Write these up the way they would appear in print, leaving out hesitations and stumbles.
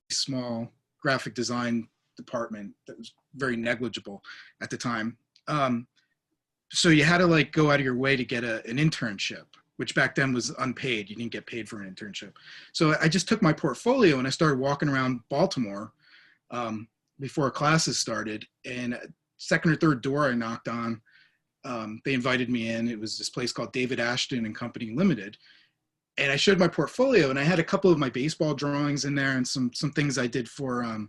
small graphic design department that was very negligible at the time. So you had to like go out of your way to get an internship, which back then was unpaid. You didn't get paid for an internship. So I just took my portfolio and I started walking around Baltimore before classes started. And second or third door I knocked on, they invited me in. It was this place called David Ashton and Company Limited. And I showed my portfolio and I had a couple of my baseball drawings in there and some things I did for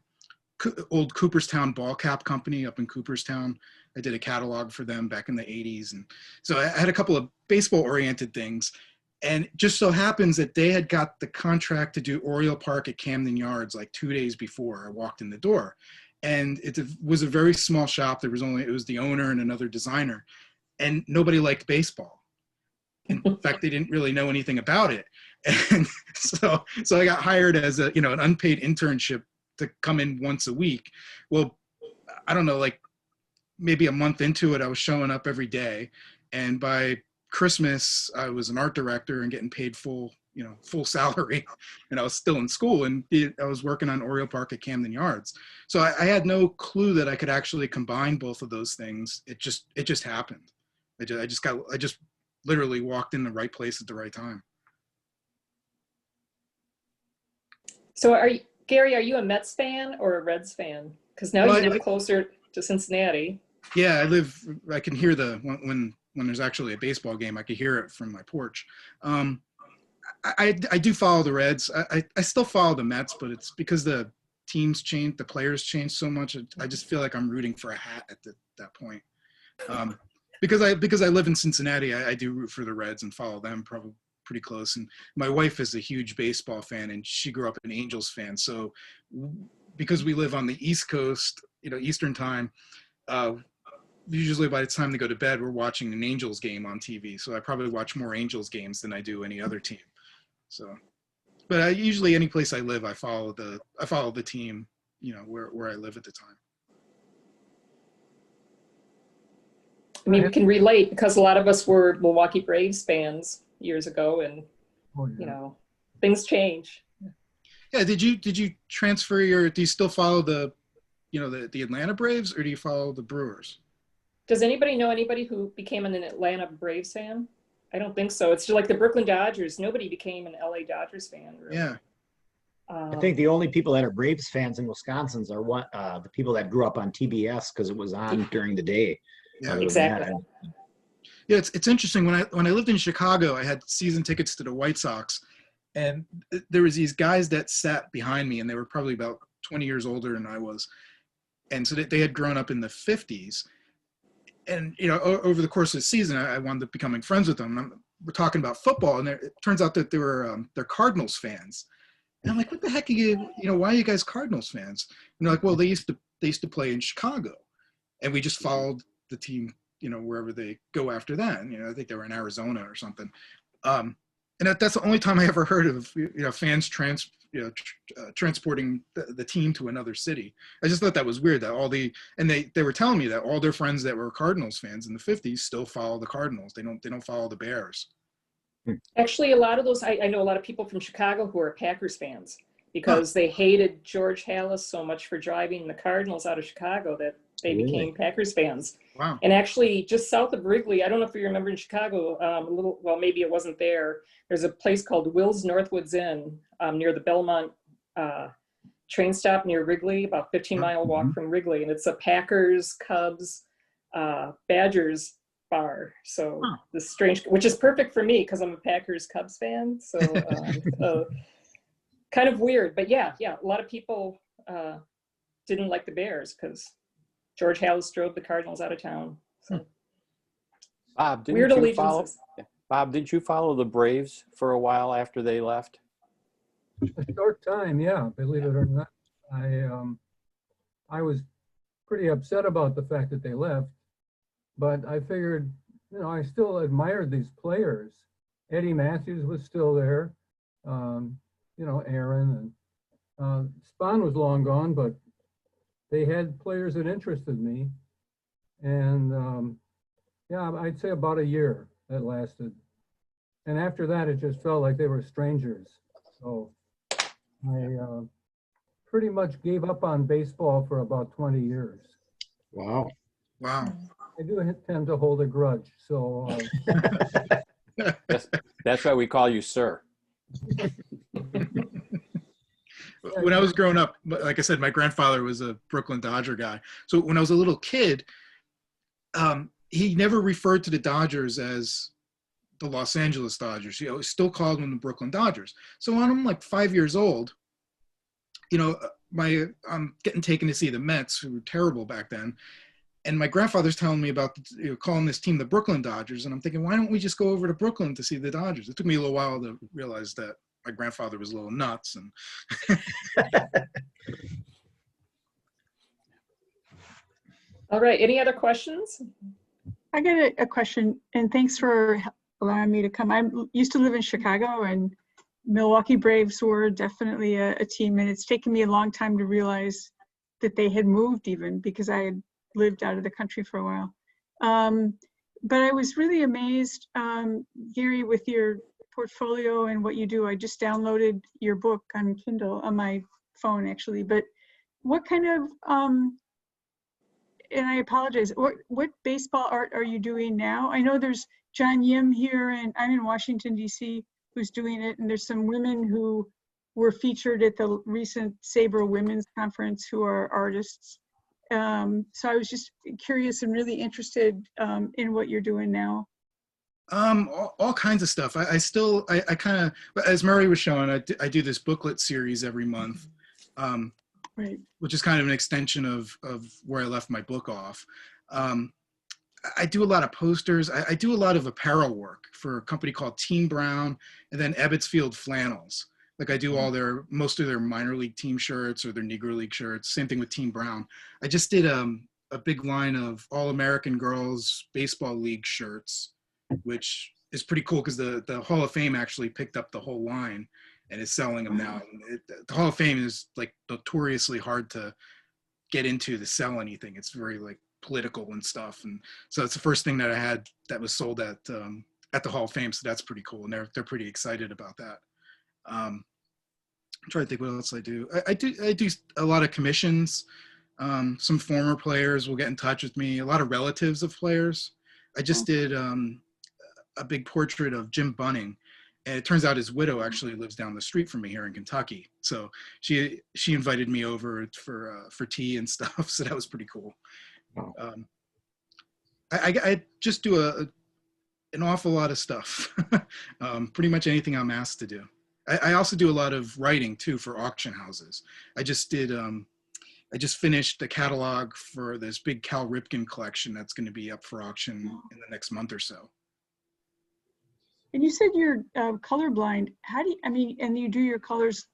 old Cooperstown Ball Cap Company up in Cooperstown. I did a catalog for them back in the 80s. And so I had a couple of baseball oriented things. And it just so happens that they had got the contract to do Oriole Park at Camden Yards like 2 days before I walked in the door. And it was a very small shop. It was the owner and another designer, and nobody liked baseball. In fact, they didn't really know anything about it. And so I got hired as an unpaid internship to come in once a week. Well, I don't know, like maybe a month into it, I was showing up every day. And by Christmas, I was an art director and getting paid full salary. And I was still in school and I was working on Oriole Park at Camden Yards. So I had no clue that I could actually combine both of those things. It just happened. I just literally walked in the right place at the right time. So Gary, are you a Mets fan or a Reds fan? Because now you live closer to Cincinnati. Yeah, I can hear when there's actually a baseball game, I can hear it from my porch. I do follow the Reds. I still follow the Mets, but it's because the teams change, the players change so much. I just feel like I'm rooting for a hat at that point. Because I live in Cincinnati, I do root for the Reds and follow them probably pretty close. And my wife is a huge baseball fan, and she grew up an Angels fan. So because we live on the East Coast, Eastern time, usually by the time they go to bed, we're watching an Angels game on TV. So I probably watch more Angels games than I do any other team. So, but usually any place I live, I follow the team, where I live at the time. I mean, we can relate because a lot of us were Milwaukee Braves fans years ago, and things change. Yeah. Did you transfer do you still follow the Atlanta Braves, or do you follow the Brewers? Does anybody know anybody who became an Atlanta Braves fan? I don't think so. It's just like the Brooklyn Dodgers. Nobody became an LA Dodgers fan, really. Yeah. I think the only people that are Braves fans in Wisconsin are the people that grew up on TBS because it was on during the day. Yeah, exactly. Yeah, it's interesting. When I lived in Chicago, I had season tickets to the White Sox, and there was these guys that sat behind me, and they were probably about 20 years older than I was, and so they had grown up in the 50s. And over the course of the season, I wound up becoming friends with them. We're talking about football, and it turns out that they're Cardinals fans. And I'm like, what the heck are you? Why are you guys Cardinals fans? And they're like, well, they used to play in Chicago, and we just followed the team, wherever they go after that. I think they were in Arizona or something. And that's the only time I ever heard of fans transporting the team to another city. I just thought that was weird that they were telling me that all their friends that were Cardinals fans in the 50s still follow the Cardinals. They don't follow the Bears. Actually, a lot of those, I know a lot of people from Chicago who are Packers fans because they hated George Halas so much for driving the Cardinals out of Chicago that they became Packers fans. Wow. And actually, just south of Wrigley, I don't know if you remember in Chicago, maybe it wasn't there. There's a place called Will's Northwoods Inn near the Belmont train stop near Wrigley, about 15-mile walk from Wrigley. And it's a Packers, Cubs, Badgers bar. So this strange, which is perfect for me because I'm a Packers Cubs fan. So kind of weird, but yeah, a lot of people didn't like the Bears because George Halas drove the Cardinals out of town. So. Bob, didn't you follow the Braves for a while after they left? A short time, yeah, believe it or not. I was pretty upset about the fact that they left, but I figured, I still admired these players. Eddie Matthews was still there, Aaron, and Spahn was long gone, but they had players that interested me. And I'd say about a year that lasted. And after that, it just felt like they were strangers. So pretty much gave up on baseball for about 20 years. Wow. Wow. I do tend to hold a grudge, so. That's why we call you Sir. When I was growing up, like I said, my grandfather was a Brooklyn Dodger guy. So when I was a little kid, he never referred to the Dodgers as the Los Angeles Dodgers. He always still called them the Brooklyn Dodgers. So when I'm like 5 years old, you know, I'm getting taken to see the Mets, who were terrible back then. And my grandfather's telling me about calling this team the Brooklyn Dodgers. And I'm thinking, why don't we just go over to Brooklyn to see the Dodgers? It took me a little while to realize that my grandfather was a little nuts. And all right, any other questions? I got a question, and thanks for allowing me to come. I used to live in Chicago, and Milwaukee Braves were definitely a team, and it's taken me a long time to realize that they had moved, even because I had lived out of the country for a while. But I was really amazed, Gary, with your portfolio and what you do. I just downloaded your book on Kindle, on my phone actually, but what kind of, and I apologize, what baseball art are you doing now? I know there's John Yim here, and I'm in Washington, D.C., who's doing it, and there's some women who were featured at the recent SABR Women's Conference who are artists. So I was just curious and really interested in what you're doing now. All kinds of stuff. I kind of, as Murray was showing, I do this booklet series every month, Right. which is kind of an extension of where I left my book off. I do a lot of posters. I do a lot of apparel work for a company called Team Brown, and then Ebbetsfield Flannels. Like I do most of their minor league team shirts or their Negro League shirts. Same thing with Team Brown. I just did a big line of All-American Girls Baseball League shirts, which is pretty cool because the Hall of Fame actually picked up the whole line and is selling them now. The Hall of Fame is like notoriously hard to get into to sell anything. It's very like political and stuff, and so it's the first thing that I had that was sold at the Hall of Fame. So that's pretty cool, and they're pretty excited about that. I'm trying to think what else I do. I do a lot of commissions. Some former players will get in touch with me. A lot of relatives of players. I just did a big portrait of Jim Bunning, and it turns out his widow actually lives down the street from me here in Kentucky. So she invited me over for tea and stuff. So that was pretty cool. Wow. I just do an awful lot of stuff. Pretty much anything I'm asked to do. I also do a lot of writing too for auction houses. I just finished the catalog for this big Cal Ripken collection that's going to be up for auction in the next month or so. And you said you're colorblind. How do you, I mean, and you do your colors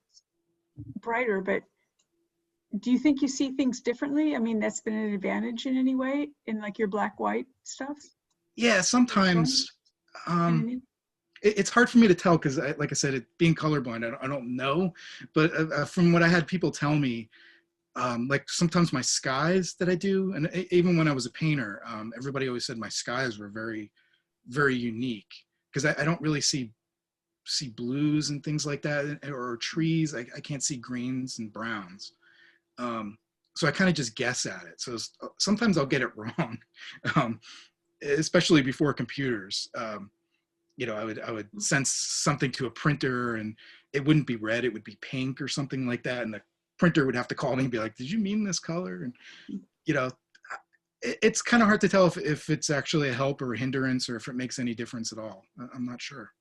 brighter, but do you think you see things differently? I mean, that's been an advantage in any way in like your black white stuff? Yeah, sometimes. It's hard for me to tell because, like I said, being colorblind, I don't know. But from what I had people tell me, like sometimes my skies that I do, and even when I was a painter, everybody always said my skies were very, very unique because I don't really see blues and things like that, or trees. I can't see greens and browns. So I kind of just guess at it. So sometimes I'll get it wrong, especially before computers. You know, I would send something to a printer and it wouldn't be red, it would be pink or something like that. And the printer would have to call me and be like, did you mean this color? And, you know, it's kind of hard to tell if it's actually a help or a hindrance or if it makes any difference at all. I'm not sure.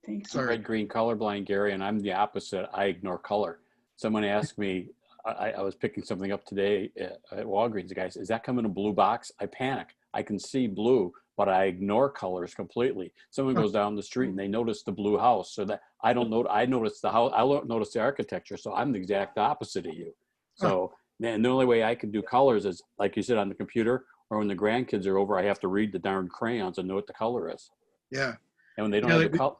Thanks. I'm red-green colorblind, Gary, and I'm the opposite. I ignore color. Someone asked me, I was picking something up today at Walgreens. The guy said, is that coming in a blue box? I panic. I can see blue, but I ignore colors completely. Someone goes down the street and they notice the blue house, so that I don't know. I notice the house. I don't notice the architecture. So I'm the exact opposite of you. So and the only way I can do colors is, like you said, on the computer, or when the grandkids are over, I have to read the darn crayons and know what the color is. Yeah. And when they don't have the color,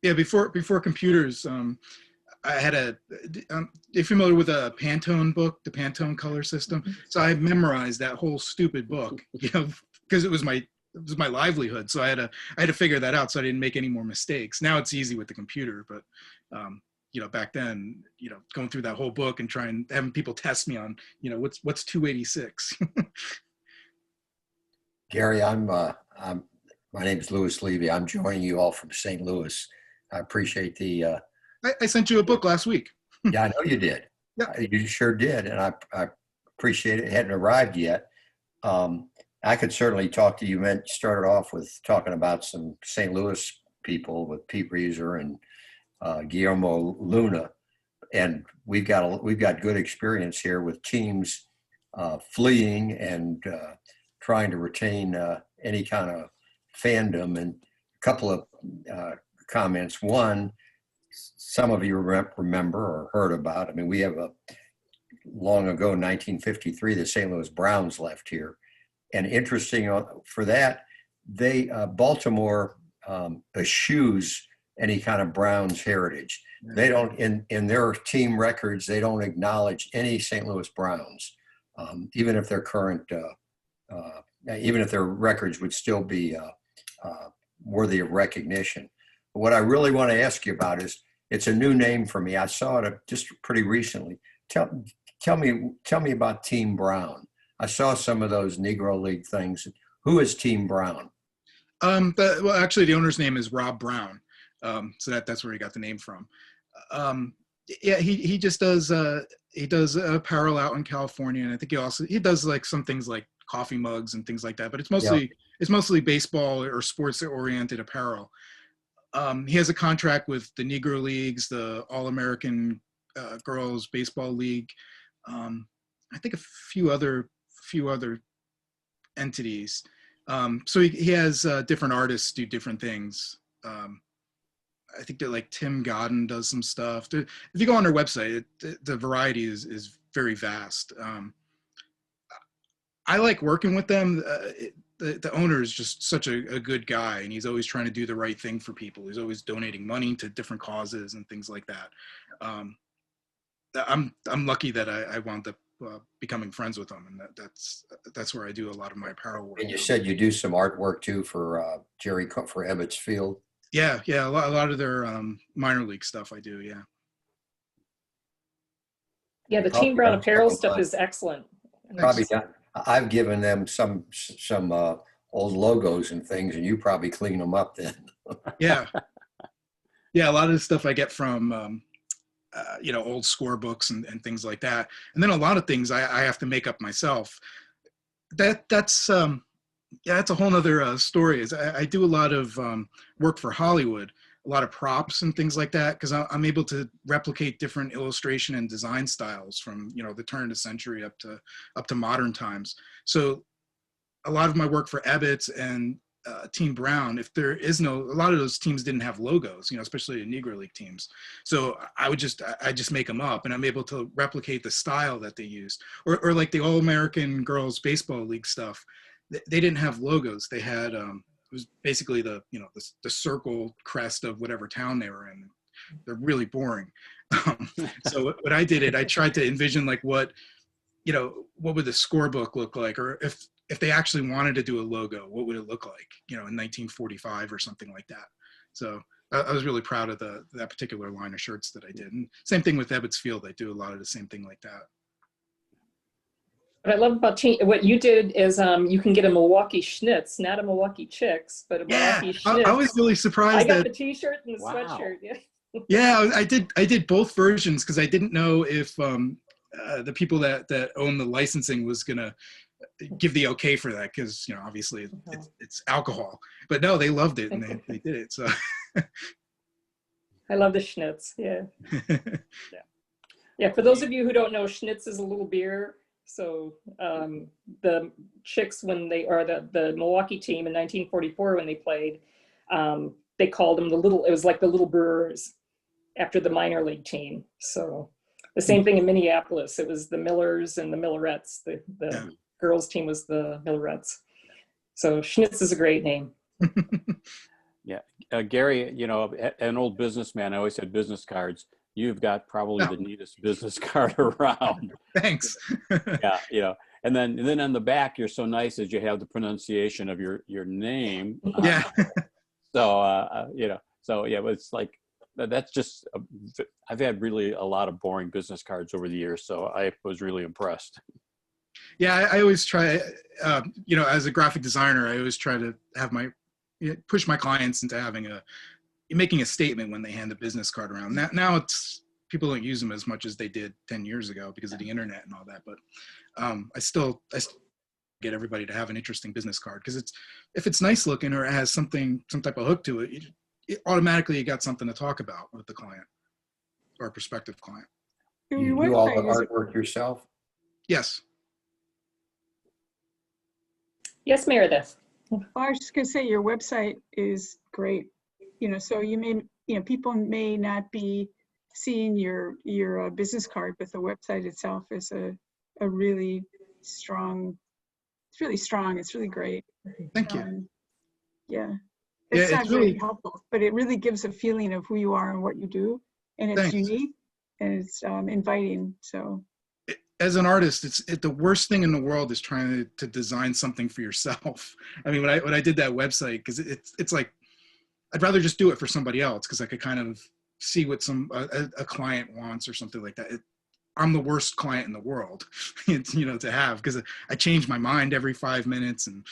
yeah. Before computers, I had you're familiar with a Pantone book, the Pantone color system. So I memorized that whole stupid book, you know, because it was my livelihood. So I had to figure that out so I didn't make any more mistakes. Now it's easy with the computer, but back then, going through that whole book and having people test me on, what's 286. Gary, my name is Louis Levey. I'm joining you all from St. Louis. I appreciate the. I sent you a book last week. Yeah, I know you did. Yeah. You sure did, and I appreciate it. It hadn't arrived yet. I could certainly talk to you. Started off with talking about some St. Louis people with Pete Reeser and Guillermo Luna, and we've got good experience here with teams fleeing and trying to retain any kind of fandom. And a couple of comments. One, some of you remember or heard about. I mean, we have long ago, 1953, the St. Louis Browns left here. And interesting for that, Baltimore eschews any kind of Browns heritage. They don't, in their team records, they don't acknowledge any St. Louis Browns, even if their current, even if their records would still be worthy of recognition. But what I really want to ask you about is, it's a new name for me. I saw it just pretty recently. Tell me about Team Brown. I saw some of those Negro League things. Who is Team Brown? Well, actually, the owner's name is Rob Brown, so that's where he got the name from. Yeah, he just does apparel out in California, and I think he does like some things like coffee mugs and things like that. But it's mostly baseball or sports oriented apparel. He has a contract with the Negro Leagues, the All-American Girls Baseball League. I think a few other entities. So he has different artists do different things. I think that like Tim Godden does some stuff. If you go on their website, the variety is very vast. I like working with them. The owner is just such a good guy, and he's always trying to do the right thing for people. He's always donating money to different causes and things like that. I'm lucky that I wound up becoming friends with him, and that's where I do a lot of my apparel work. And you said you do some artwork too for for Ebbets Field. Yeah, a lot of their minor league stuff I do. Yeah. Yeah, the Team Brown apparel stuff is excellent. Probably not. I've given them some old logos and things, and you probably clean them up then. Yeah, a lot of the stuff I get from old score books and things like that, and then a lot of things I have to make up myself. That's a whole nother story. Is I do a lot of work for Hollywood, a lot of props and things like that, because I'm able to replicate different illustration and design styles from the turn of the century up to modern times. So a lot of my work for Ebbets and Team Brown, if there is a lot of those teams didn't have logos, especially the Negro League teams. So I just make them up, and I'm able to replicate the style that they used. Or like the All-American Girls Baseball League stuff, they didn't have logos. They had it was basically the circle crest of whatever town they were in. They're really boring. So what I did, I tried to envision like what would the scorebook look like, or if they actually wanted to do a logo, what would it look like, in 1945 or something like that. So I was really proud of that particular line of shirts that I did. And same thing with Ebbets Field. I do a lot of the same thing like that. What I love about what you did is you can get a Milwaukee Schnitz, not a Milwaukee Chicks, but a Milwaukee Schnitz. I was really surprised. I got the T-shirt and the sweatshirt. Yeah. Yeah, I did both versions because I didn't know if the people that own the licensing was gonna give the okay for that, because obviously it's alcohol. But no, they loved it and they did it. So I love the Schnitz. Yeah. Yeah. For those of you who don't know, Schnitz is a little beer. So the Chicks, when they are the Milwaukee team in 1944 when they played, they called them it was like the Little Brewers after the minor league team. So the same thing in Minneapolis. It was the Millers and the Millerettes. The girls team was the Millerettes. So Schnitz is a great name. Yeah. Gary, an old businessman, I always had business cards. You've got probably the neatest business card around. Thanks. Yeah, and then on the back, you're so nice as you have the pronunciation of your name. Yeah. So yeah, but it's like that's just, I've had really a lot of boring business cards over the years, so I was really impressed. Yeah, I always try, you know, as a graphic designer, I always try to have push my clients into making a statement when they hand a business card around. Now people don't use them as much as they did 10 years ago because of the internet and all that. But I still get everybody to have an interesting business card, because if it's nice looking or it has some type of hook to it, automatically you got something to talk about with the client or a prospective client. You do all the artwork yourself? Yes. Yes, Meredith. Well, I was just going to say your website is great. You know, so people may not be seeing your business card, but the website itself is a really strong. It's really strong. It's really great. Thank you. Yeah. It's not very helpful, but it really gives a feeling of who you are and what you do, and it's Thanks. unique and it's inviting. So. As an artist, the worst thing in the world is trying to design something for yourself. I mean, when I did that website, because it's like, I'd rather just do it for somebody else, because I could kind of see what a client wants or something like that. I'm the worst client in the world, to have, because I change my mind every 5 minutes, and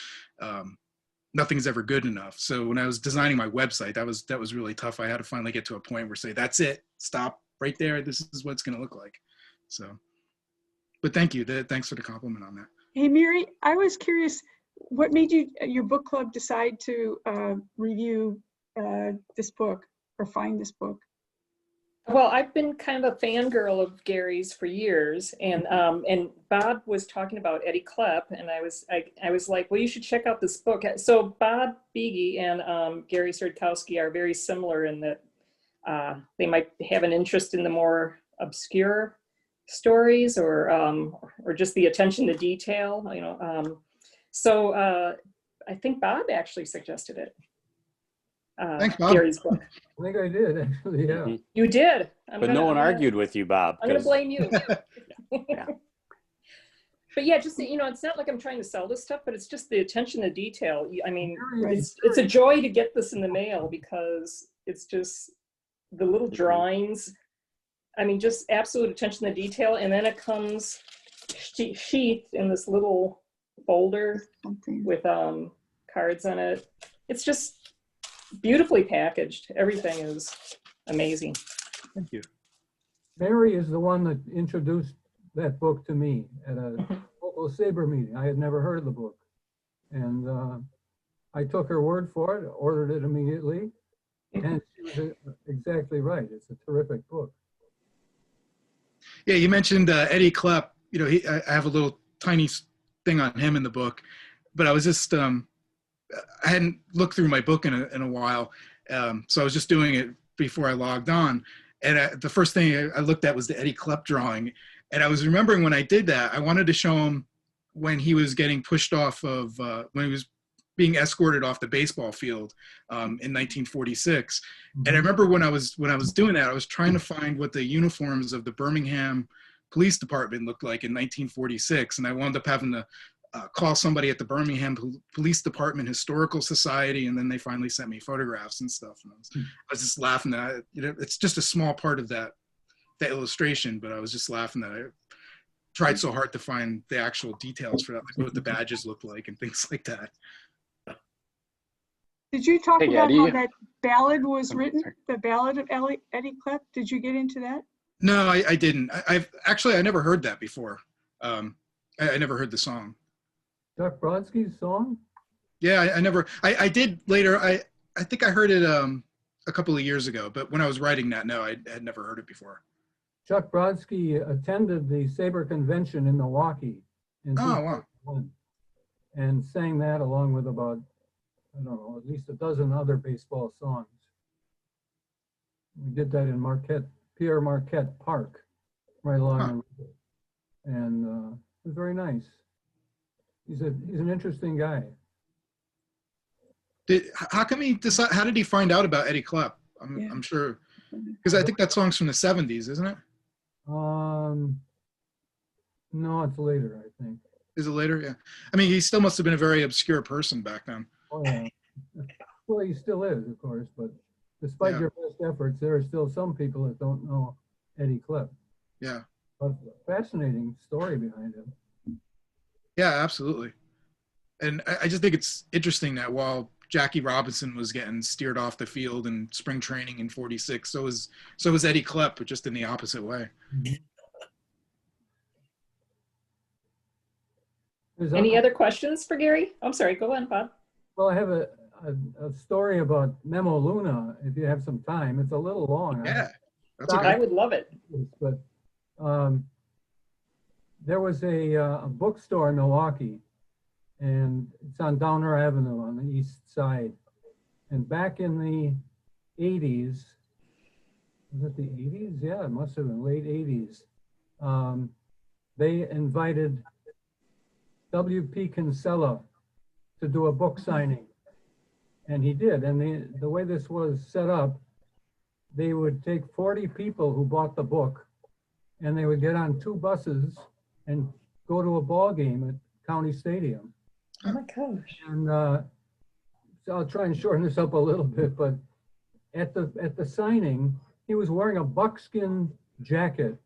nothing's ever good enough. So when I was designing my website, that was really tough. I had to finally get to a point where say, that's it, stop right there. This is what it's going to look like. So. But thank you. Thanks for the compliment on that. Hey, Mary, I was curious, what made your book club decide to review this book or find this book? Well, I've been kind of a fangirl of Gary's for years, and Bob was talking about Eddie Klepp, and I was like, well, you should check out this book. So Bob Bobbuege and Gary Cieradkowski are very similar in that they might have an interest in the more obscure stories or just the attention to detail, so I think Bob actually suggested it. Thanks, Bob. Gary's book. I think I did, actually, yeah. Mm-hmm. You did. But no one argued with you, Bob. I'm gonna blame you. Yeah. But yeah, just it's not like I'm trying to sell this stuff, but it's just the attention to detail. I mean, it's a joy to get this in the mail, because it's just the little drawings. I mean, just absolute attention to detail. And then it comes sheathed in this little folder with cards on it. It's just beautifully packaged. Everything is amazing. Thank you. Mary is the one that introduced that book to me at a local SABR meeting. I had never heard of the book. And I took her word for it, ordered it immediately. And she was exactly right. It's a terrific book. Yeah, you mentioned Eddie Klepp. I have a little tiny thing on him in the book, but I was just I hadn't looked through my book in a while, so I was just doing it before I logged on. And the first thing I looked at was the Eddie Klepp drawing, and I was remembering when I did that, I wanted to show him when he was getting pushed off of when he was being escorted off the baseball field in 1946. And I remember when I was doing that, I was trying to find what the uniforms of the Birmingham Police Department looked like in 1946. And I wound up having to call somebody at the Birmingham Police Department Historical Society, and then they finally sent me photographs and stuff. And I was just laughing that it's just a small part of that illustration, but I was just laughing that I tried so hard to find the actual details for that, like what the badges looked like and things like that. Did you talk about how that ballad was written? The ballad of Eddie Klepp? Did you get into that? No, I didn't. I never heard that before. I never heard the song. Chuck Brodsky's song? Yeah, I did later. I think I heard it a couple of years ago, but when I was writing that, no, I had never heard it before. Chuck Brodsky attended the SABR convention in Milwaukee in 2001 and sang that along with about, I don't know, at least a dozen other baseball songs. We did that in Pierre Marquette Park, right along the river. And it was very nice. He's an interesting guy. How did he find out about Eddie Klepp? I'm sure, because I think that song's from the 70s, isn't it? No, it's later, I think. Is it later? Yeah. I mean, he still must have been a very obscure person back then. Oh, yeah. Well, he still is, of course, but despite Yeah. your best efforts, there are still some people that don't know Eddie Klepp. Yeah. But fascinating story behind him. Yeah, absolutely. And I just think it's interesting that while Jackie Robinson was getting steered off the field in spring training in '46, so was Eddie Klepp, but just in the opposite way. Any other questions for Gary? I'm sorry, go on, Bob. Well, I have a story about Memo Luna, if you have some time. It's a little long. Yeah, that's I okay. would love it. But there was a bookstore in Milwaukee, and it's on Downer Avenue on the east side. And back in the 80s, was it the 80s? Yeah, it must have been late 80s. They invited W.P. Kinsella to do a book signing. And he did. And the way this was set up, they would take 40 people who bought the book, and they would get on 2 buses and go to a ball game at County Stadium. Oh my gosh. And so I'll try and shorten this up a little bit, but at the signing, he was wearing a buckskin jacket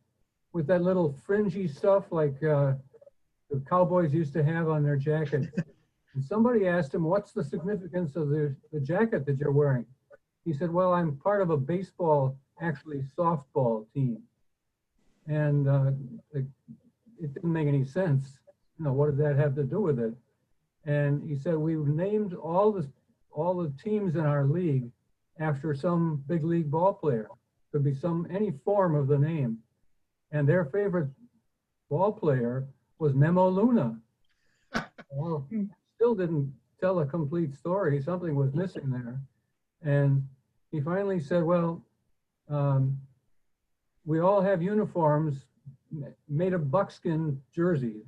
with that little fringy stuff like the cowboys used to have on their jacket. And somebody asked him, what's the significance of the jacket that you're wearing? He said, well, I'm part of a baseball, actually softball team. And it didn't make any sense. You know, what did that have to do with it? And he said, we named all the teams in our league after some big league ball player. Could be any form of the name. And their favorite ball player was Memo Luna. Well, still didn't tell a complete story. Something was missing there. And he finally said, well, we all have uniforms made of buckskin jerseys.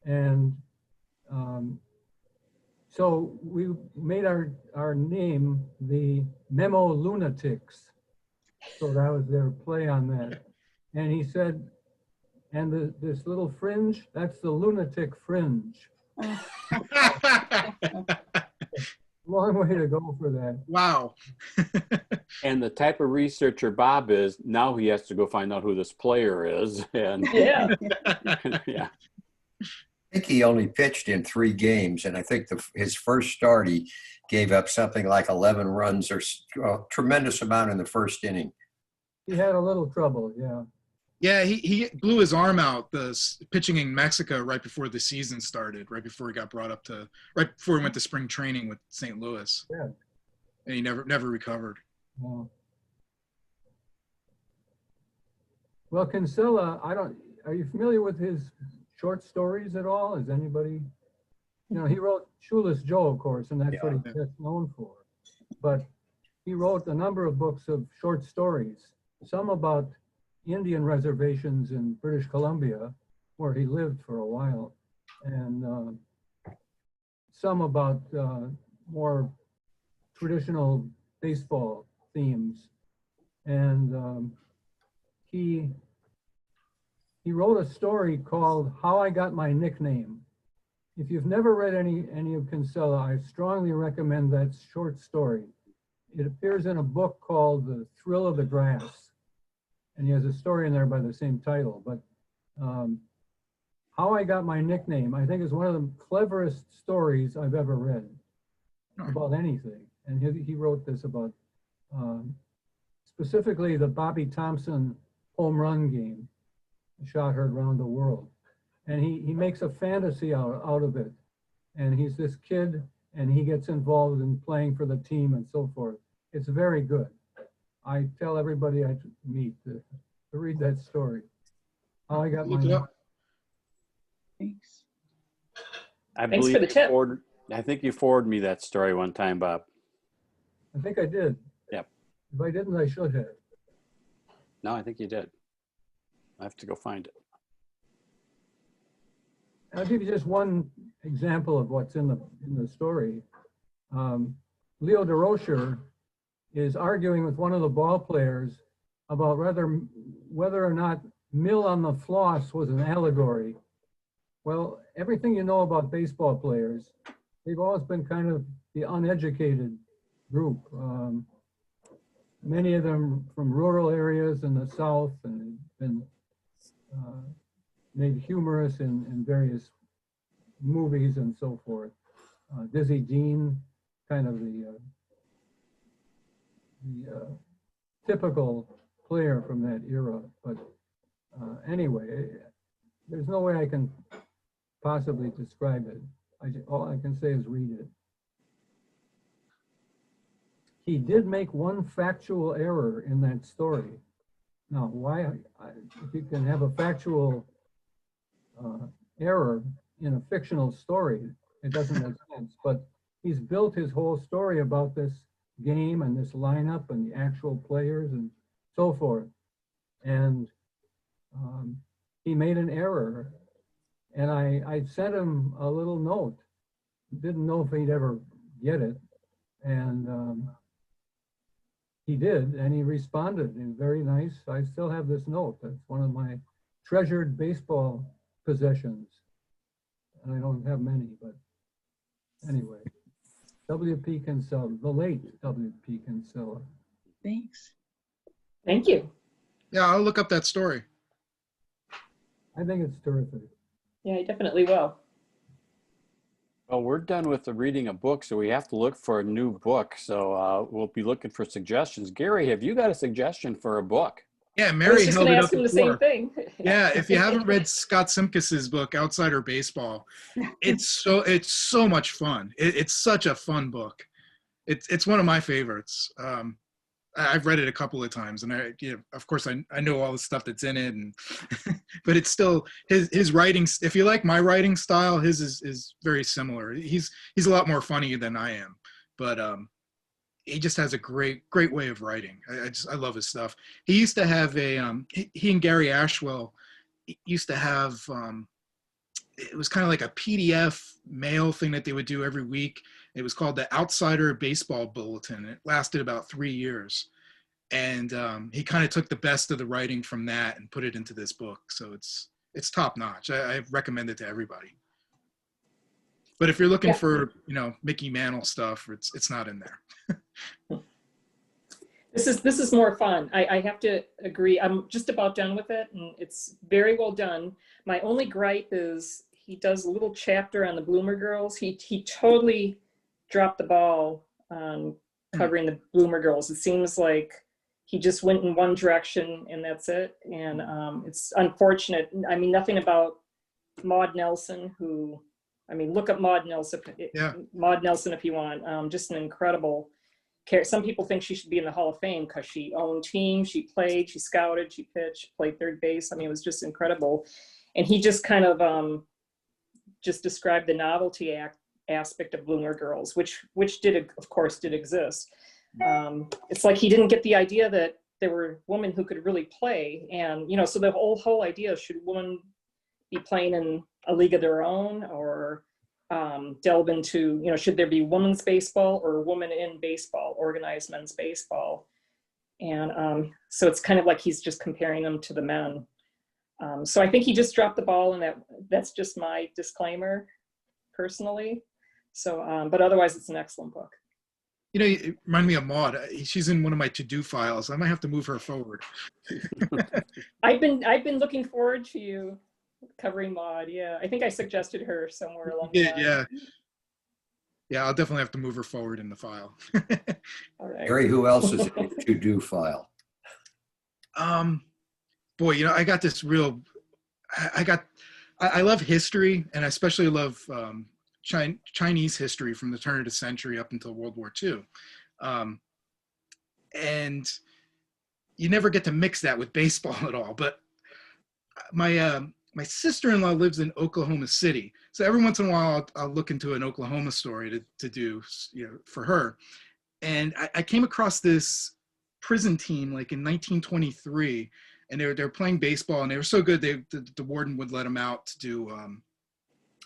And so we made our name the Memo Lunatics. So that was their play on that. And he said, and this little fringe, that's the lunatic fringe. Long way to go for that. Wow. And the type of researcher Bob is, now he has to go find out who this player is. And Yeah. yeah. I think he only pitched in 3 games, and I think his first start, he gave up something like 11 runs or a tremendous amount in the first inning. He had a little trouble, yeah. Yeah, he blew his arm out pitching in Mexico right before the season started, right before he went to spring training with St. Louis. Yeah. And he never recovered. Yeah. Well, Kinsella, are you familiar with his short stories at all? Is anybody, he wrote Shoeless Joe, of course, and that's what he's best known for. But he wrote a number of books of short stories, some about Indian reservations in British Columbia, where he lived for a while, and some about more traditional baseball themes. And he wrote a story called How I Got My Nickname. If you've never read any of Kinsella, I strongly recommend that short story. It appears in a book called The Thrill of the Grass. And he has a story in there by the same title. But How I Got My Nickname, I think, is one of the cleverest stories I've ever read about anything. And he wrote this about specifically the Bobby Thompson home run game, shot heard around the world. And he makes a fantasy out of it. And he's this kid, and he gets involved in playing for the team and so forth. It's very good. I tell everybody I meet to read that story. How I Got My Nickname. Thanks. Thanks for the tip. I think you forwarded me that story one time, Bob. I think I did. Yep. If I didn't, I should have. No, I think you did. I have to go find it. I'll give you just one example of what's in the story. Leo DeRocher is arguing with one of the ball players about whether or not Mill on the Floss was an allegory. Well, everything you know about baseball players, they've always been kind of the uneducated group. many of them from rural areas in the South, and been made humorous in various movies and so forth. Dizzy Dean, kind of the typical player from that era. But anyway, there's no way I can possibly describe it. All I can say is read it. He did make one factual error in that story. Now, why, if you can have a factual error in a fictional story, it doesn't make sense. But he's built his whole story about this game and this lineup and the actual players and so forth. And he made an error. And I sent him a little note. Didn't know if he'd ever get it. And he did, and he responded. He was very nice. I still have this note. That's one of my treasured baseball possessions. And I don't have many, but anyway. W.P. Kinsella, the late W.P. Kinsella. Thanks. Thank you. Yeah, I'll look up that story. I think it's terrific. Yeah, I definitely will. Well, we're done with the reading a book, so we have to look for a new book. So we'll be looking for suggestions. Gary, have you got a suggestion for a book? Yeah, I Mary was just held going it to up ask him the before. same thing. Yeah, if you haven't read Scott Simkis's book, Outsider Baseball, it's so much fun. It's such a fun book. It's one of my favorites. I've read it a couple of times, and of course I know all the stuff that's in it, and but it's still his writing. If you like my writing style, his is very similar. He's a lot more funny than I am, but he just has a great way of writing. I love his stuff. He used to have he and Gary Ashwell used to have it was kind of like a PDF mail thing that they would do every week. It was called the Outsider Baseball Bulletin. It lasted about 3 years. And he kind of took the best of the writing from that and put it into this book. So it's top notch. I recommend it to everybody. But if you're looking for, Mickey Mantle stuff, it's not in there. This is more fun. I have to agree. I'm just about done with it, and it's very well done. My only gripe is he does a little chapter on the Bloomer Girls. He totally dropped the ball on covering the Bloomer Girls. It seems like he just went in one direction and that's it. And it's unfortunate. I mean, nothing about Maud Nelson, look up Maud Nelson. Maud Nelson if you want. Just an incredible character. Some people think she should be in the Hall of Fame because she owned teams, she played, she scouted, she pitched, played third base. I mean, it was just incredible. And he just kind of just described the novelty aspect of Bloomer Girls, which of course did exist. It's like he didn't get the idea that there were women who could really play, and so the whole idea, should women be playing in a league of their own, or delve into should there be women's baseball or women in baseball, organized men's baseball, and so it's kind of like he's just comparing them to the men. So I think he just dropped the ball, and that's just my disclaimer personally. So, but otherwise, it's an excellent book. It reminded me of Maud. She's in one of my to-do files. I might have to move her forward. I've been looking forward to you covering Maud. Yeah, I think I suggested her somewhere along the line. Yeah. I'll definitely have to move her forward in the file. All right. Gary, who else is in your to-do file? Boy, I got this real. I love history, and I especially love Chinese history from the turn of the century up until World War II. And you never get to mix that with baseball at all. But my sister-in-law lives in Oklahoma City. So every once in a while, I'll look into an Oklahoma story to do for her. And I came across this prison team like in 1923, and they were playing baseball, and they were so good, the warden would let them out to do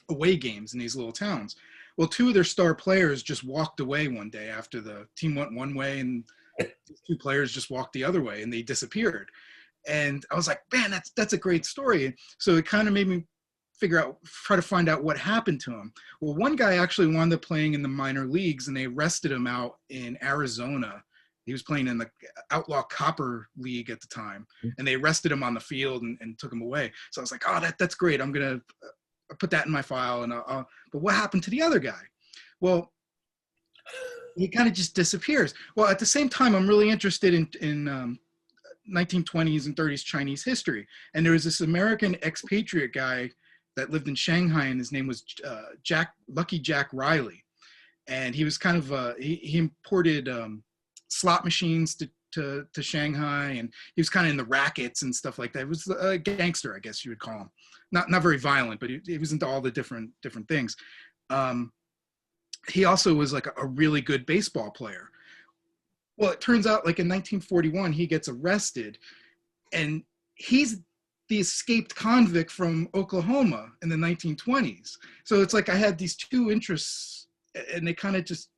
away games in these little towns. Well, two of their star players just walked away one day after the team went one way, and two players just walked the other way, and they disappeared. And I was like, man, that's a great story. So it kind of made me try to find out what happened to him. Well, one guy actually wound up playing in the minor leagues, and they arrested him out in Arizona He was playing in the Outlaw Copper League at the time, and they arrested him on the field and took him away. So I was like, oh, that's great. I'm gonna put that in my file. And but what happened to the other guy? Well, he kind of just disappears. Well, at the same time, I'm really interested in 1920s and 30s Chinese history. And there was this American expatriate guy that lived in Shanghai, and his name was Lucky Jack Riley. And he was kind of, he imported slot machines to Shanghai, and he was kind of in the rackets and stuff like that. It was a gangster, I guess you would call him. Not very violent, but he was into all the different things. He also was like a really good baseball player. Well, it turns out like in 1941, he gets arrested, and he's the escaped convict from Oklahoma in the 1920s. So it's like I had these two interests, and they kind of just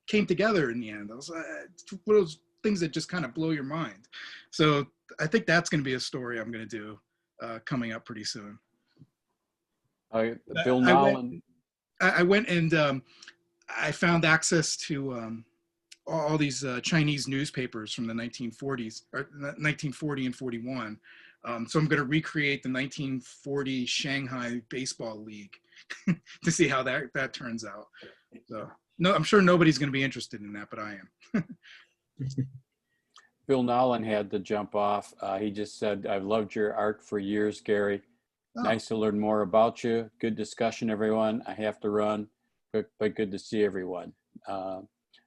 came together in the end. I was it's one of those things that just kind of blow your mind. So I think that's going to be a story I'm going to do coming up pretty soon. Bill Nolan. I went and I found access to all these Chinese newspapers from the 1940s, or 1940 and 41. So I'm going to recreate the 1940 Shanghai Baseball League to see how that turns out. So no, I'm sure nobody's going to be interested in that, but I am. Bill Nolan had to jump off. He just said, I've loved your art for years, Gary. Oh. Nice to learn more about you. Good discussion, everyone. I have to run, but good to see everyone.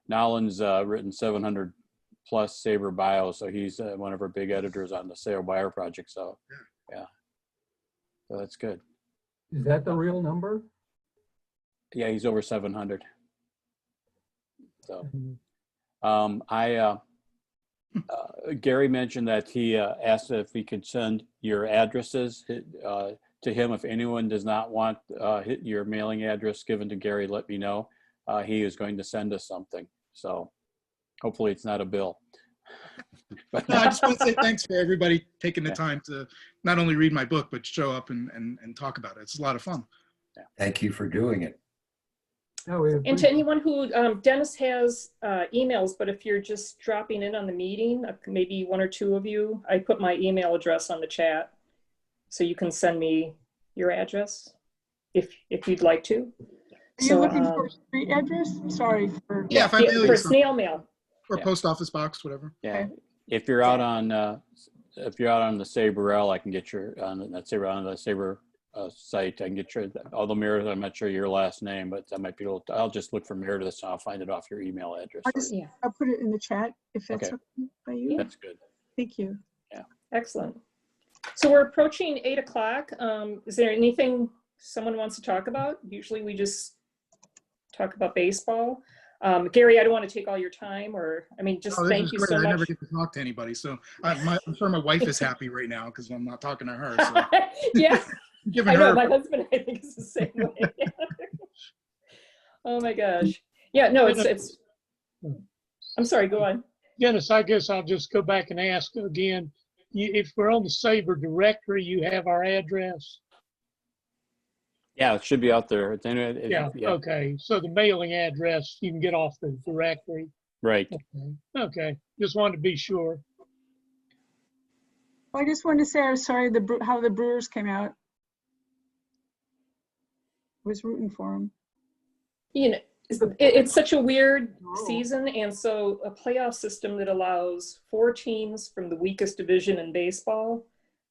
Nolan's written 700 plus SABR bios, so he's one of our big editors on the SABR project. So, yeah, so that's good. Is that the real number? Yeah, he's over 700. So, Gary mentioned that he asked if we could send your addresses to him. If anyone does not want your mailing address given to Gary, let me know. He is going to send us something. So hopefully it's not a bill. No, I just want to say thanks for everybody taking the time to not only read my book, but show up and talk about it. It's a lot of fun. Thank you for doing it. Oh, And to anyone who, Dennis has emails, but if you're just dropping in on the meeting, maybe one or two of you, I put my email address on the chat, so you can send me your address if you'd like to. Are you looking for a street address? Sorry for. Yeah, if I mail you for something, snail mail. or post office box, whatever. Yeah. Okay. If you're out on the SABRL, I can get your on the SABR site. I can get your all the Meredith. I'm not sure your last name, but I might be able to. I'll just look for Meredith, so I'll find it off your email address. I'll put it in the chat if that's Okay. okay by you. That's good. Thank you. Excellent. So we're approaching 8 o'clock. Is there anything someone wants to talk about? Usually we just talk about baseball. Gary, I don't want to take all your time, or I mean, just thank you so much. I never get to talk to anybody, so I'm sure my wife is happy right now because I'm not talking to her. So. Yeah, Giving I know. her My husband, I think, is the same way. Oh my gosh. Yeah, no, it's. I'm sorry. Go on. Dennis, I guess I'll just go back and ask again. If we're on the SABR directory, you have our address? Yeah, it should be out there. Yeah, okay. So the mailing address you can get off the directory. Right. Okay. Just wanted to be sure. Well, I just wanted to say I was sorry how the Brewers came out. I was rooting for them. You know, it's such a weird season, and so a playoff system that allows 4 teams from the weakest division in baseball.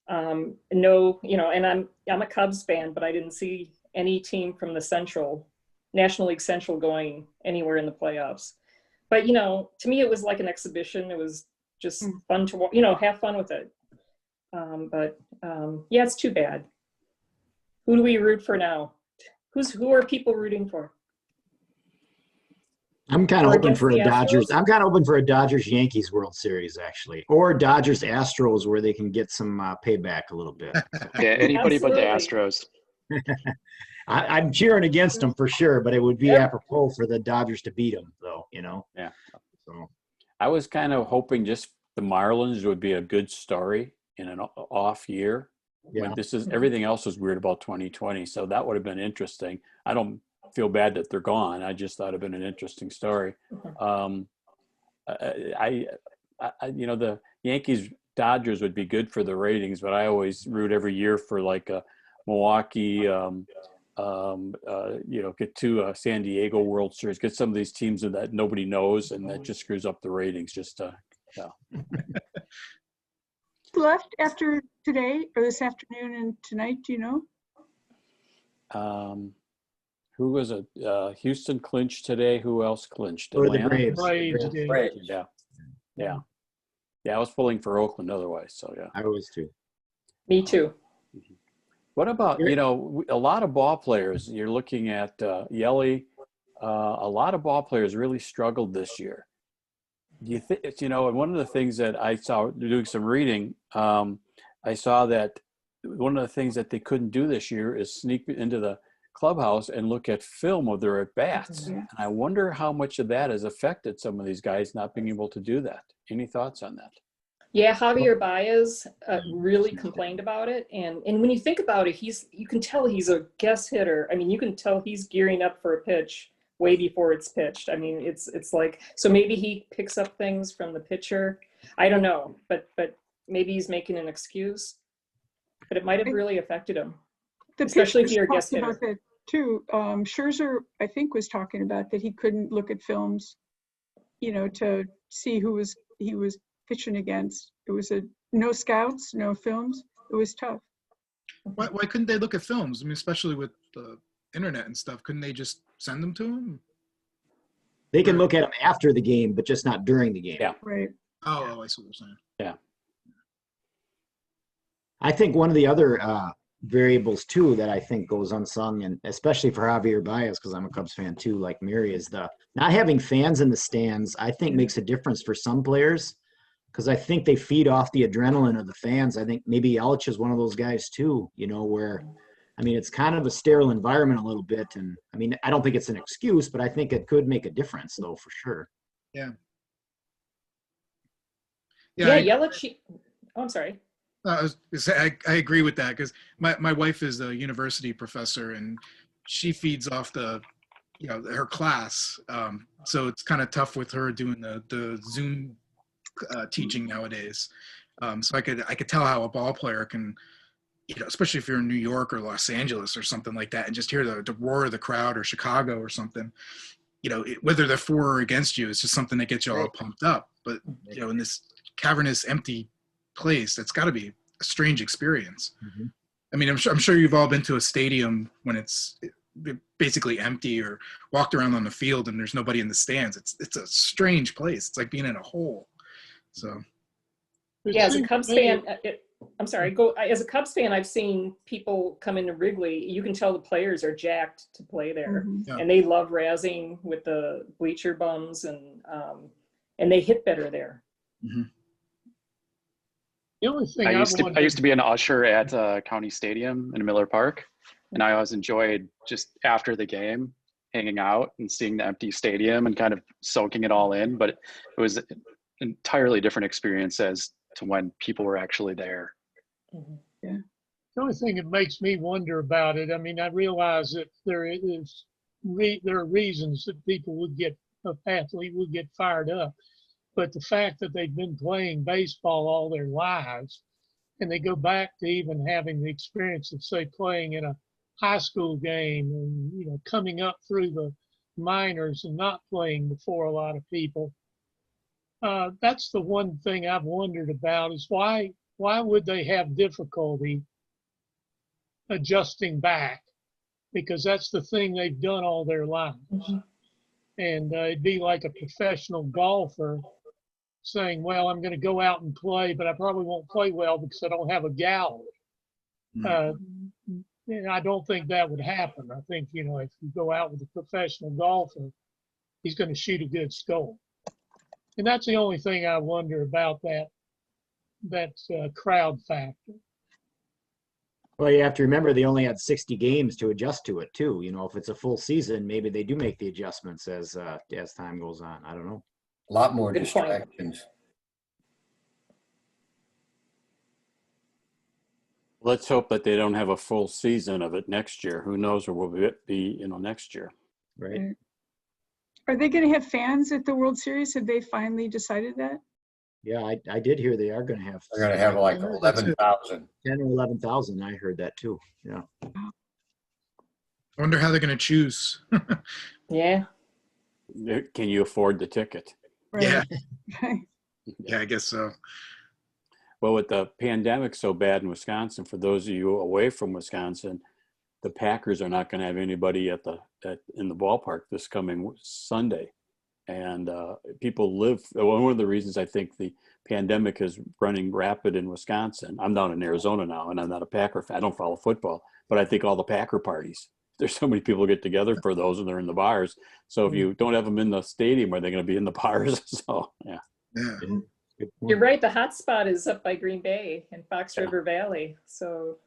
No, you know, and I'm a Cubs fan, but I didn't see any team from the National League Central going anywhere in the playoffs. But, you know, to me, it was like an exhibition. It was just fun to, you know, have fun with it. Yeah, it's too bad. Who do we root for now? Who are people rooting for? I'm kind of hoping for a the Dodgers. Astros? I'm kind of hoping for a Dodgers-Yankees World Series, actually, or Dodgers-Astros, where they can get some payback a little bit. Yeah, anybody but the Absolutely. Astros. I'm cheering against them for sure, but it would be apropos for the Dodgers to beat them, though. You know. Yeah. So I was kind of hoping just the Marlins would be a good story in an off year. yeah. When everything else was weird about 2020, so that would have been interesting. I don't feel bad that they're gone. I just thought it'd been an interesting story. you know, the Yankees Dodgers would be good for the ratings, but I always root every year for like a Milwaukee, you know, get to a San Diego World Series, get some of these teams that nobody knows, and that just screws up the ratings. Just yeah. Left after today or this afternoon and tonight, do you know? Who was it? Houston clinched today. Who else clinched? Or the Atlanta? Braves. Braves did. Braves. Yeah. Yeah. Yeah. I was pulling for Oakland otherwise. So yeah. I was too. Me too. What about, you know, a lot of ball players, you're looking at Yelly, a lot of ball players really struggled this year. Do you think, you know, and one of the things that I saw doing some reading, I saw that one of the things that they couldn't do this year is sneak into the clubhouse and look at film of their at-bats. And I wonder how much of that has affected some of these guys not being able to do that. Any thoughts on that? Yeah, Javier Baez really complained about it, and when you think about it, you can tell he's a guess hitter. I mean, you can tell he's gearing up for a pitch way before it's pitched. I mean, it's like, so maybe he picks up things from the pitcher. I don't know, but maybe he's making an excuse. But it might have really affected him, especially if you're a guest hitter. About that too. Scherzer, I think, was talking about that he couldn't look at films, you know, to see he was pitching against. It was no scouts, no films. It was tough. Why couldn't they look at films? I mean, especially with the internet and stuff, couldn't they just send them to them? They can look at them after the game, but just not during the game. Yeah. Right. Oh, I see what you're saying. Yeah. I think one of the other variables too that I think goes unsung, and especially for Javier Baez, because I'm a Cubs fan too, like Mary, is the not having fans in the stands. I think makes a difference for some players, because I think they feed off the adrenaline of the fans. I think maybe Yelich is one of those guys too, you know, where, I mean, it's kind of a sterile environment a little bit. And I mean, I don't think it's an excuse, but I think it could make a difference though, for sure. Yeah. Yeah, Yelich. Oh, I'm sorry. I agree with that, because my wife is a university professor and she feeds off her class. So it's kind of tough with her doing the Zoom teaching nowadays. So I could tell how a ball player can, you know, especially if you're in New York or Los Angeles or something like that, and just hear the roar of the crowd, or Chicago or something, you know, whether they're for or against you, it's just something that gets you all pumped up. But, you know, in this cavernous, empty place, that's got to be a strange experience. Mm-hmm. I mean, I'm sure you've all been to a stadium when it's basically empty, or walked around on the field and there's nobody in the stands. It's a strange place. It's like being in a hole. So yeah, as a Cubs fan, I'm sorry, as a Cubs fan, I've seen people come into Wrigley. You can tell the players are jacked to play there, and they love razzing with the bleacher bums, and they hit better there. Mm-hmm. The only thing I used to be an usher at County Stadium in Miller Park, and I always enjoyed just after the game hanging out and seeing the empty stadium and kind of soaking it all in. But it was an entirely different experience as to when people were actually there. Mm-hmm. Yeah. The only thing that makes me wonder about it, I mean, I realize that there are reasons that an athlete would get fired up. But the fact that they've been playing baseball all their lives, and they go back to even having the experience of, say, playing in a high school game, and, you know, coming up through the minors and not playing before a lot of people. That's the one thing I've wondered about, is why would they have difficulty adjusting back? Because that's the thing they've done all their lives. Mm-hmm. And it'd be like a professional golfer saying, well, I'm going to go out and play, but I probably won't play well because I don't have a gallery. And I don't think that would happen. I think, you know, if you go out with a professional golfer, he's going to shoot a good score. And that's the only thing I wonder about that crowd factor. Well, you have to remember they only had 60 games to adjust to it too. You know, if it's a full season, maybe they do make the adjustments as time goes on. I don't know. A lot more distractions. Let's hope that they don't have a full season of it next year. Who knows where we'll be, you know, next year. Right. Are they going to have fans at the World Series? Have they finally decided that? Yeah, I did hear they are going to have. They're going to have like Oh, that's it. 11,000. 10 or 11,000. I heard that too. Yeah. I wonder how they're going to choose. Yeah. Can you afford the ticket? Yeah. Right. Yeah, I guess so. Well, with the pandemic so bad in Wisconsin, for those of you away from Wisconsin, the Packers are not going to have anybody in the ballpark this coming Sunday. And people live, one of the reasons I think the pandemic is running rapid in Wisconsin, I'm down in Arizona now, and I'm not a Packer fan. I don't follow football, but I think all the Packer parties, there's so many people get together for those, and they're in the bars. So if you don't have them in the stadium, are they going to be in the bars? So, yeah. Yeah. You're right. The hot spot is up by Green Bay and Fox River Valley. So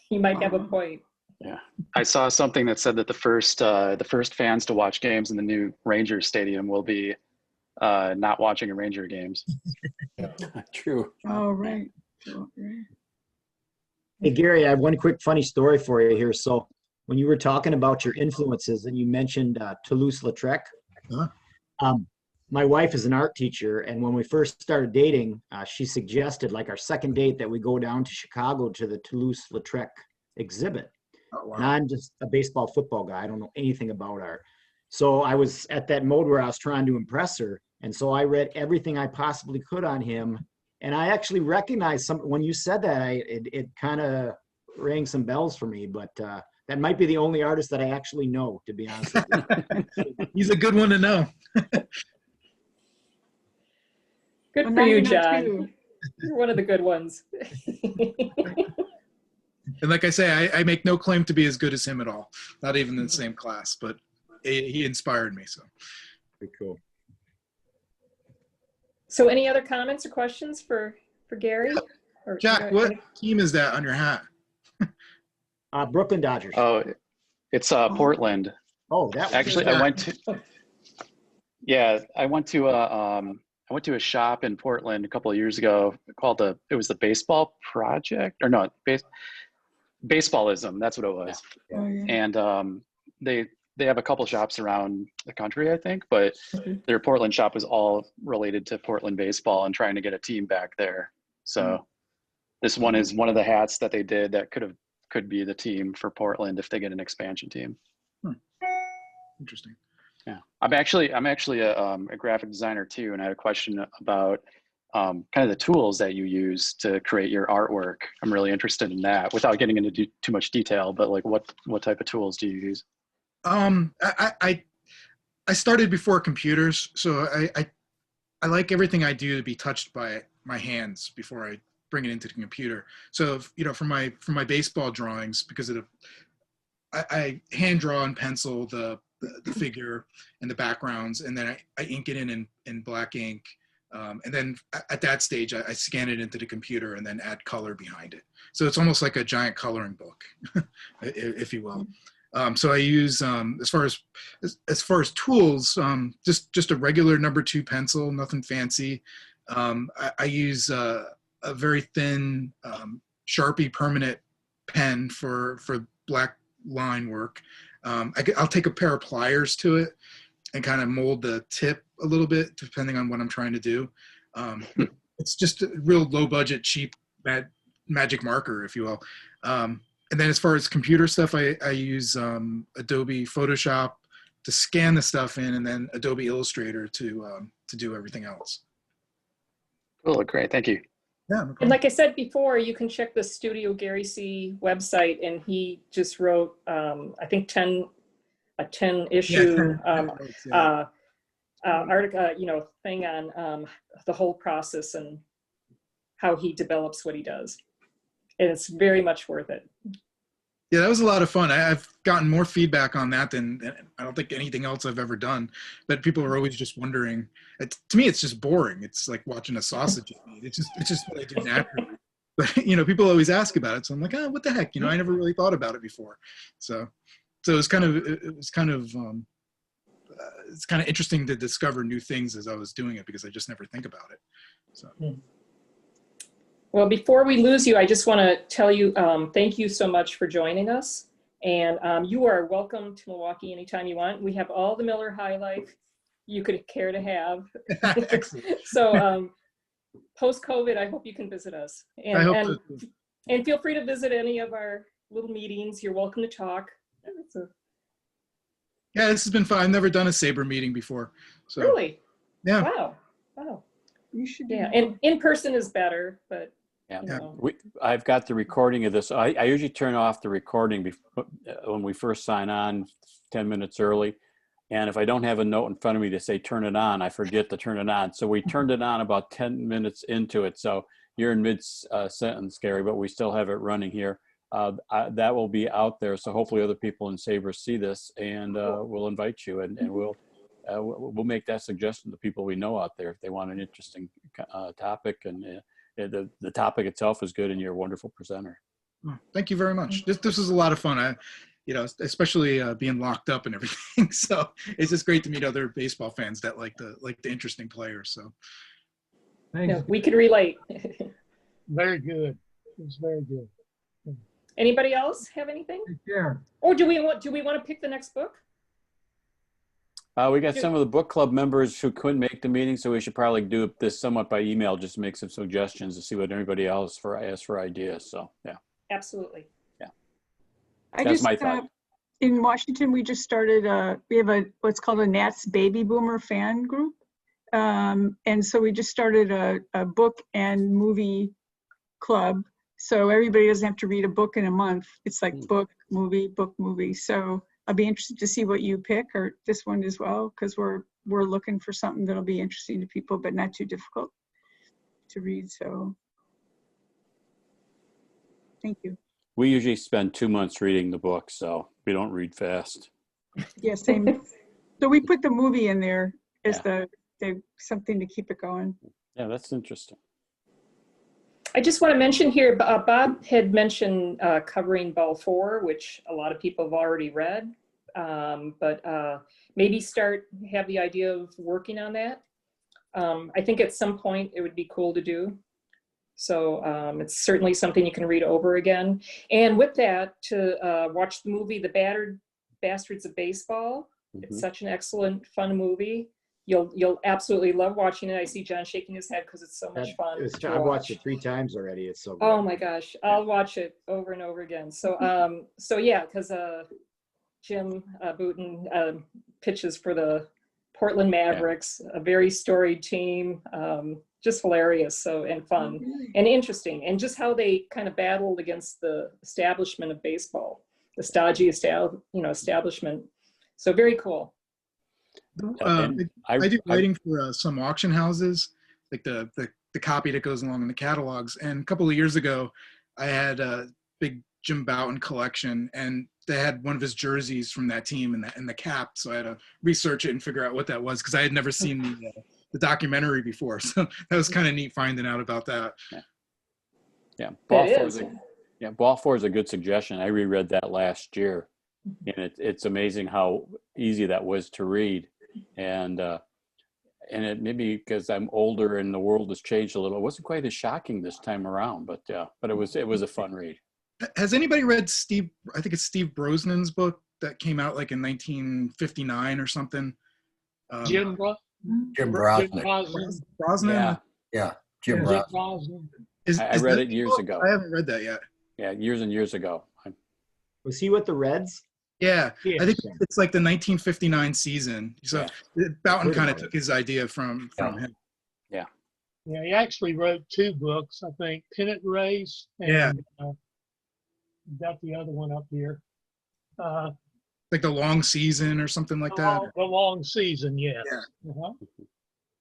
you might have a point. Yeah. I saw something that said that the first fans to watch games in the new Rangers stadium will be not watching a Ranger games. True. Oh, right. Oh, right. Hey, Gary, I have one quick funny story for you here. So when you were talking about your influences and you mentioned Toulouse-Lautrec, my wife is an art teacher. And when we first started dating, she suggested like our second date that we go down to Chicago to the Toulouse-Lautrec exhibit. Oh, wow. And I'm just a baseball football guy. I don't know anything about art. So I was at that mode where I was trying to impress her. And so I read everything I possibly could on him. And I actually recognized when you said that, it kind of rang some bells for me. But that might be the only artist that I actually know, to be honest with you. He's a good one to know. Good Well, for now you, you know John. too. You're one of the good ones. And like I say, I make no claim to be as good as him at all. Not even in the same class, but he inspired me. So Pretty cool. So any other comments or questions for Gary? Or, Jack, what team is that on your hat? Brooklyn Dodgers. Oh, it's Portland. Oh, that was Actually, I went to a shop in Portland a couple of years ago called it was the Baseball Project, or no, Baseballism. That's what it was. Oh, yeah. And they have a couple shops around the country, I think, but their Portland shop was all related to Portland baseball and trying to get a team back there. So this one is one of the hats that they did that could be the team for Portland if they get an expansion team. Interesting. Yeah, I'm actually a graphic designer too, and I had a question about kind of the tools that you use to create your artwork. I'm really interested in that, without getting into too much detail. But like, what type of tools do you use? I started before computers, so I like everything I do to be touched by my hands before I bring it into the computer. So for my baseball drawings, because I hand draw in pencil the figure and the backgrounds, and then I ink it in black ink. And then at that stage, I scan it into the computer and then add color behind it. So it's almost like a giant coloring book, if you will. So I use, as far as tools, just a regular #2 pencil, nothing fancy. I use a very thin Sharpie permanent pen for black line work. I'll take a pair of pliers to it and kind of mold the tip a little bit depending on what I'm trying to do. It's just a real low budget, cheap magic marker, if you will. And then as far as computer stuff, I use Adobe Photoshop to scan the stuff in, and then Adobe Illustrator to do everything else. Cool, great, thank you. Yeah, no problem. And like I said before, you can check the Studio Gary C website, and he just wrote, I think, a 10-issue article, thing on the whole process and how he develops what he does. And it's very much worth it. Yeah, that was a lot of fun. I've gotten more feedback on that than I don't think anything else I've ever done. But people are always just wondering. To me, it's just boring. It's like watching a sausage eat. It's just what I do naturally. But people always ask about it, so I'm like, oh, what the heck? I never really thought about it before. So it's kind of interesting to discover new things as I was doing it, because I just never think about it. So. Well, before we lose you, I just want to tell you, thank you so much for joining us. And you are welcome to Milwaukee anytime you want. We have all the Miller High Life you could care to have. Excellent. So post-COVID, I hope you can visit us. I hope And, so. and feel free to visit any of our little meetings. You're welcome to talk. So, Yeah, this has been fun. I've never done a SABR meeting before. So really? yeah. Wow. Wow. You should do Yeah, that. and in person is better, but Yeah. you know. I've got the recording of this. I usually turn off the recording when we first sign on 10 minutes early. And if I don't have a note in front of me to say turn it on, I forget to turn it on. So we turned it on about 10 minutes into it. So you're in mid-sentence, Gary, but we still have it running here. That will be out there. So hopefully other people in SABR see this, and we'll invite you, and we'll make that suggestion to people we know out there if they want an interesting topic. And the topic itself is good, and you're a wonderful presenter. Thank you very much. This was a lot of fun. Especially being locked up and everything. So it's just great to meet other baseball fans that like the interesting players. So Thanks. Yeah, we can relate. Very good. It was very good. Anybody else have anything? Take care. Or do we want to pick the next book? We got some of the book club members who couldn't make the meeting, so we should probably do this somewhat by email, just to make some suggestions to see what anybody else asks for ideas. So yeah. Absolutely. That's my thought. In Washington, we just started, we have what's called a Nats Baby Boomer fan group. And so we just started a book and movie club. So everybody doesn't have to read a book in a month. It's like book, movie. So I'll be interested to see what you pick, or this one as well, because we're looking for something that'll be interesting to people, but not too difficult to read. So thank you. We usually spend 2 months reading the book, so we don't read fast. Yeah, same. So we put the movie in there as something to keep it going. Yeah, that's interesting. I just want to mention here, Bob had mentioned covering Ball 4, which a lot of people have already read, but maybe have the idea of working on that. I think at some point it would be cool to do. So it's certainly something you can read over again. And with that, to watch the movie, The Battered Bastards of Baseball. Mm-hmm. It's such an excellent, fun movie. You'll absolutely love watching it. I see John shaking his head because it's so much fun. I've watched it 3 times already. It's so good. Oh my gosh, I'll watch it over and over again. So so yeah, because Jim Booten pitches for the Portland Mavericks, a very storied team. Just hilarious, and fun and interesting, and just how they kind of battled against the establishment of baseball, the stodgy establishment. So very cool. I do writing for some auction houses, like the copy that goes along in the catalogs. And a couple of years ago, I had a big Jim Bouton collection, and they had one of his jerseys from that team in the cap. So I had to research it and figure out what that was, because I had never seen the documentary before. So that was kind of neat finding out about that. Yeah. Ball 4 is a good suggestion. I reread that last year, and it's amazing how easy that was to read. And it maybe because I'm older and the world has changed a little, it wasn't quite as shocking this time around, but it was a fun read. Has anybody read I think it's Steve Brosnan's book that came out like in 1959 or something? Jim Brosnan. Brosnan? Yeah, Jim Brosnan. I read it years ago. I haven't read that yet. Yeah, years and years ago. Was he with the Reds? Yeah, I think it's like the 1959 season. So Bouton kind of took his idea from him. Yeah, he actually wrote 2 books, I think, Pennant Race and got the other one up here. Like The Long Season or something like that. The Long Season, yes. Yeah.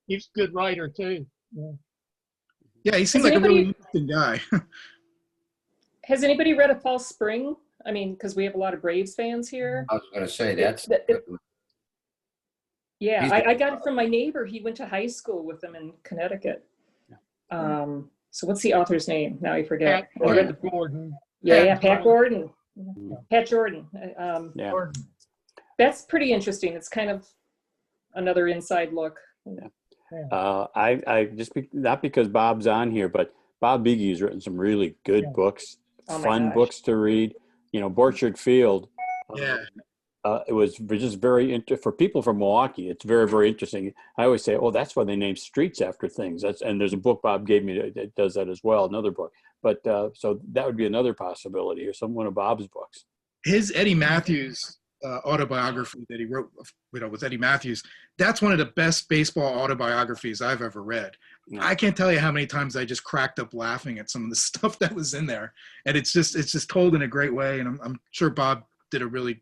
He's a good writer too. Yeah, he seems like a really interesting guy. Has anybody read A False Spring? I mean, because we have a lot of Braves fans here. I was going to say that's. Yeah, I got it from my neighbor. He went to high school with them in Connecticut. So what's the author's name? Now I forget. Pat Gordon. Yeah, Pat Gordon. Pat Jordan. Gordon. That's pretty interesting. It's kind of another inside look. I just not because Bob's on here, but Bob Bege's written some really good books, fun books to read. Borchard Field. it was just very for people from Milwaukee. It's very, very interesting. I always say, oh, that's why they name streets after things. And there's a book Bob gave me that does that as well. Another book, but so that would be another possibility, or one of Bob's books. His Eddie Matthews autobiography that he wrote, with Eddie Matthews, that's one of the best baseball autobiographies I've ever read. Yeah. I can't tell you how many times I just cracked up laughing at some of the stuff that was in there, and it's just told in a great way. And I'm sure Bob did a really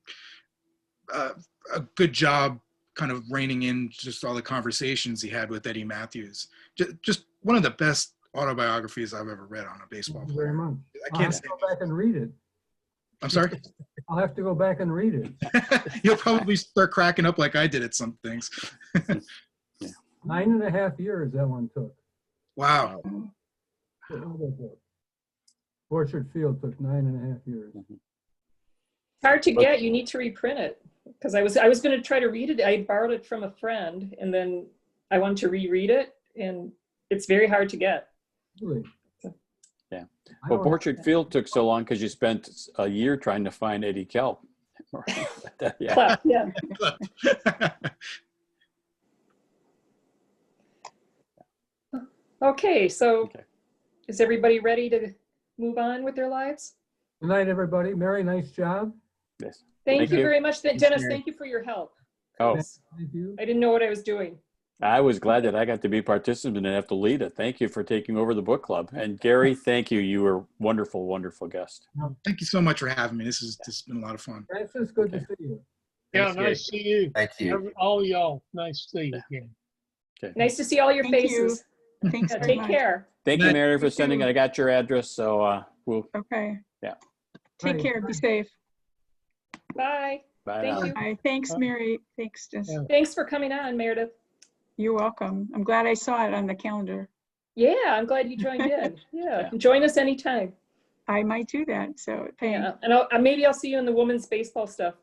a good job kind of reining in just all the conversations he had with Eddie Matthews. Just one of the best autobiographies I've ever read on a baseball Thank you player. very much. I I'll can't have say. to go back and read it. I'm sorry? I'll have to go back and read it. You'll probably start cracking up like I did at some things. 9.5 years that one took. Wow. Orchard Field took 9.5 years. It's hard to get. You need to reprint it, because I was going to try to read it. I borrowed it from a friend, and then I wanted to reread it, and it's very hard to get. Really? Yeah. I Well, don't- Orchard Field took so long because you spent a year trying to find Eddie Kelp. Yeah. But, yeah. Okay, so Okay. is everybody ready to move on with their lives? Good night, everybody. Mary, nice job. Yes. Thank Thank you you. very much. Thanks, Dennis, Mary. thank you for your help. Oh, Thank you. I didn't know what I was doing. I was glad that I got to be a participant and have to lead it. Thank you for taking over the book club. And Gary, thank you. You were wonderful, wonderful guest. Thank you so much for having me. This has been a lot of fun. Francis, good to Okay. see you. Yeah, Thanks, nice to see you. Thank you. All y'all, nice to see you again. Okay. Nice to see all your Thank you. faces. Thanks Yeah, very take much. care. Thank you, Night. Mary, for You sending it. too. I got your address, so we'll, Okay. Yeah. Take Bye. care. Be safe. Bye. bye Thank now. you. Bye. Thanks, Mary. Thanks, Jess. Yeah. Thanks for coming on, Meredith. You're welcome. I'm glad I saw it on the calendar. Yeah, I'm glad you joined in. Yeah, join us anytime. I might do that. So thanks. Yeah, and maybe I'll see you in the women's baseball stuff.